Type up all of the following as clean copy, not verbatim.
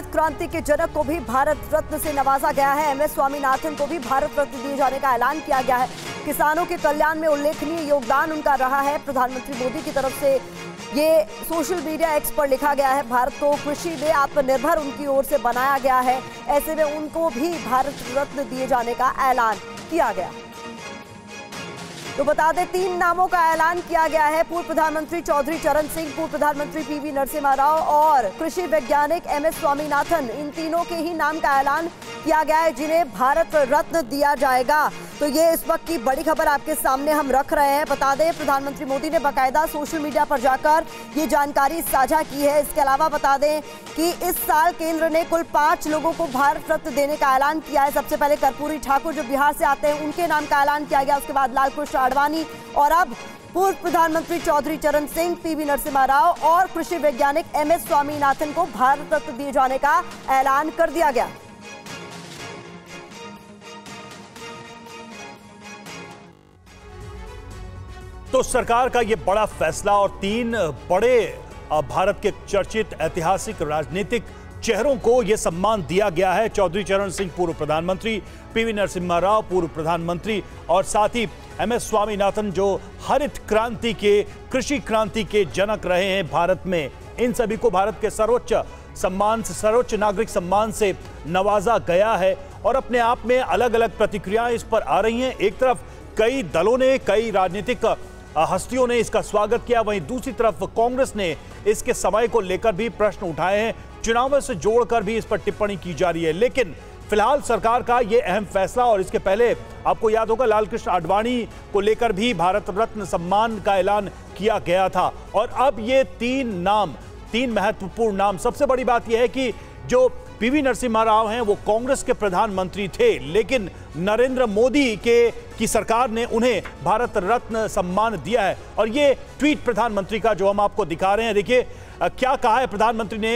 हरित क्रांति के जनक को भी भारत रत्न से नवाजा गया है। एमएस स्वामीनाथन को भी भारत रत्न दिए जाने का ऐलान किया गया है। किसानों के कल्याण में उल्लेखनीय योगदान उनका रहा है। प्रधानमंत्री मोदी की तरफ से ये सोशल मीडिया एक्स पर लिखा गया है। भारत को कृषि में आत्मनिर्भर उनकी ओर से बनाया गया है। ऐसे में उनको भी भारत रत्न दिए जाने का ऐलान किया गया। तो बता दें, 3 नामों का ऐलान किया गया है। पूर्व प्रधानमंत्री चौधरी चरण सिंह, पूर्व प्रधानमंत्री पीवी नरसिम्हा राव और कृषि वैज्ञानिक एमएस स्वामीनाथन, इन तीनों के ही नाम का ऐलान किया गया है जिन्हें भारत रत्न दिया जाएगा। तो ये इस वक्त की बड़ी खबर आपके सामने हम रख रहे हैं। बता दें, प्रधानमंत्री मोदी ने बाकायदा सोशल मीडिया पर जाकर ये जानकारी साझा की है। इसके अलावा बता दें कि इस साल केंद्र ने कुल 5 लोगों को भारत रत्न देने का ऐलान किया है। सबसे पहले कर्पूरी ठाकुर जो बिहार से आते हैं, उनके नाम का ऐलान किया गया। उसके बाद लालकृष्ण आडवाणी और अब पूर्व प्रधानमंत्री चौधरी चरण सिंह, पीवी नरसिम्हा राव और कृषि वैज्ञानिक एमएस स्वामीनाथन को भारत रत्न दिए जाने का ऐलान कर दिया गया। तो सरकार का यह बड़ा फैसला और 3 बड़े भारत के चर्चित ऐतिहासिक राजनीतिक चेहरों को यह सम्मान दिया गया है। चौधरी चरण सिंह पूर्व प्रधानमंत्री, पीवी नरसिम्हा राव पूर्व प्रधानमंत्री और साथ ही एमएस स्वामीनाथन जो हरित क्रांति के, कृषि क्रांति के जनक रहे हैं भारत में। इन सभी को भारत के सर्वोच्च सम्मान से, सर्वोच्च नागरिक सम्मान से नवाजा गया है और अपने आप में अलग अलग प्रतिक्रियाएं इस पर आ रही हैं। एक तरफ कई दलों ने, कई राजनीतिक हस्तियों ने इसका स्वागत किया, वहीं दूसरी तरफ कांग्रेस ने इसके समय को लेकर भी प्रश्न उठाए हैं। चुनावों से जोड़कर भी इस पर टिप्पणी की जा रही है। लेकिन फिलहाल सरकार का यह अहम फैसला, और इसके पहले आपको याद होगा लालकृष्ण आडवाणी को लेकर भी भारत रत्न सम्मान का ऐलान किया गया था। और अब ये 3 महत्वपूर्ण नाम। सबसे बड़ी बात यह है कि जो पीवी नरसिम्हा राव हैं वो कांग्रेस के प्रधानमंत्री थे, लेकिन नरेंद्र मोदी की सरकार ने उन्हें भारत रत्न सम्मान दिया है। और ये ट्वीट प्रधानमंत्री का जो हम आपको दिखा रहे हैं, देखिए क्या कहा है प्रधानमंत्री ने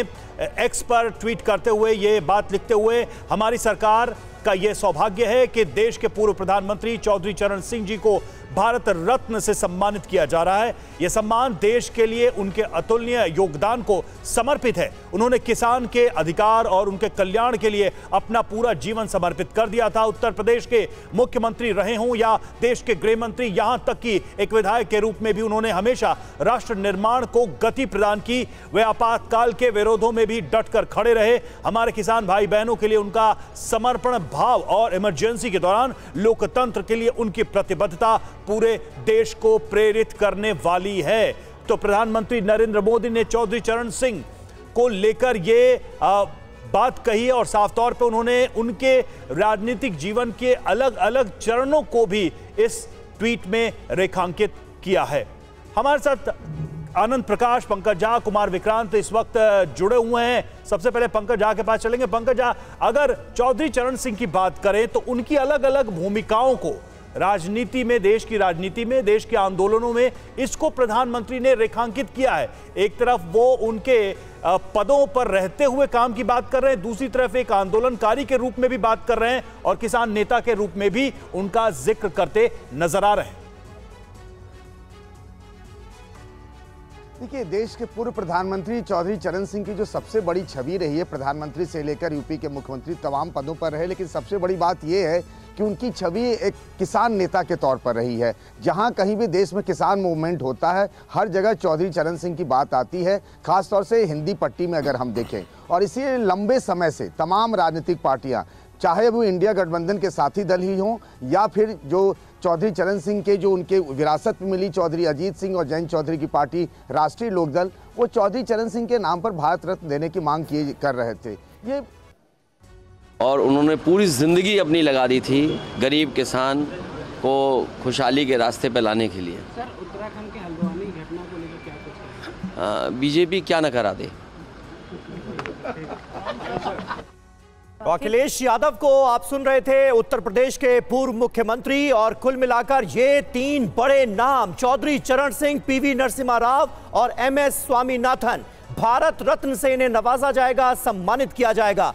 एक्स पर ट्वीट करते हुए, ये बात लिखते हुए, हमारी सरकार का यह सौभाग्य है कि देश के पूर्व प्रधानमंत्री चौधरी चरण सिंह जी को भारत रत्न से सम्मानित किया जा रहा है। यह सम्मान देश के लिए उनके अतुलनीय योगदान को समर्पित है। उन्होंने किसान के अधिकार और उनके कल्याण के लिए अपना पूरा जीवन समर्पित कर दिया था। उत्तर प्रदेश के मुख्यमंत्री रहे हों या देश के गृह मंत्री, यहां तक कि एक विधायक के रूप में भी उन्होंने हमेशा राष्ट्र निर्माण को गति प्रदान की। वे आपातकाल के विरोधों में भी डटकर खड़े रहे। हमारे किसान भाई बहनों के लिए उनका समर्पण भाव और इमरजेंसी के दौरान लोकतंत्र के लिए उनकी प्रतिबद्धता पूरे देश को प्रेरित करने वाली है। तो प्रधानमंत्री नरेंद्र मोदी ने चौधरी चरण सिंह को लेकर ये बात कही और साफ तौर पे उन्होंने उनके राजनीतिक जीवन के अलग अलग चरणों को भी इस ट्वीट में रेखांकित किया है। हमारे साथ आनंद प्रकाश, पंकज झा, कुमार विक्रांत इस वक्त जुड़े हुए हैं। सबसे पहले पंकज झा के पास चलेंगे। पंकज झा, अगर चौधरी चरण सिंह की बात करें तो उनकी अलग अलग भूमिकाओं को राजनीति में, देश की राजनीति में, देश के आंदोलनों में, इसको प्रधानमंत्री ने रेखांकित किया है। एक तरफ वो उनके पदों पर रहते हुए काम की बात कर रहे हैं, दूसरी तरफ एक आंदोलनकारी के रूप में भी बात कर रहे हैं और किसान नेता के रूप में भी उनका जिक्र करते नजर आ रहे हैं। देखिए, देश के पूर्व प्रधानमंत्री चौधरी चरण सिंह की जो सबसे बड़ी छवि रही है, प्रधानमंत्री से लेकर यूपी के मुख्यमंत्री तमाम पदों पर रहे, लेकिन सबसे बड़ी बात यह है कि उनकी छवि एक किसान नेता के तौर पर रही है। जहां कहीं भी देश में किसान मूवमेंट होता है, हर जगह चौधरी चरण सिंह की बात आती है, खासतौर से हिंदी पट्टी में अगर हम देखें। और इसी लंबे समय से तमाम राजनीतिक पार्टियां, चाहे वो इंडिया गठबंधन के साथी दल ही हों या फिर जो चौधरी चरण सिंह के जो उनके विरासत में मिली चौधरी अजीत सिंह और जयंत चौधरी की पार्टी राष्ट्रीय लोकदल, वो चौधरी चरण सिंह के नाम पर भारत रत्न देने की मांग कर रहे थे। ये और उन्होंने पूरी जिंदगी अपनी लगा दी थी गरीब किसान को खुशहाली के रास्ते पर लाने के लिए। सर, उत्तराखंड के हल्द्वानी घटना को लेकर क्या कुछ है? बीजेपी क्या न करा दे। तो अखिलेश यादव को आप सुन रहे थे, उत्तर प्रदेश के पूर्व मुख्यमंत्री। और कुल मिलाकर ये 3 बड़े नाम, चौधरी चरण सिंह, पीवी नरसिम्हा राव और एमएस स्वामीनाथन, भारत रत्न से इन्हें नवाजा जाएगा, सम्मानित किया जाएगा।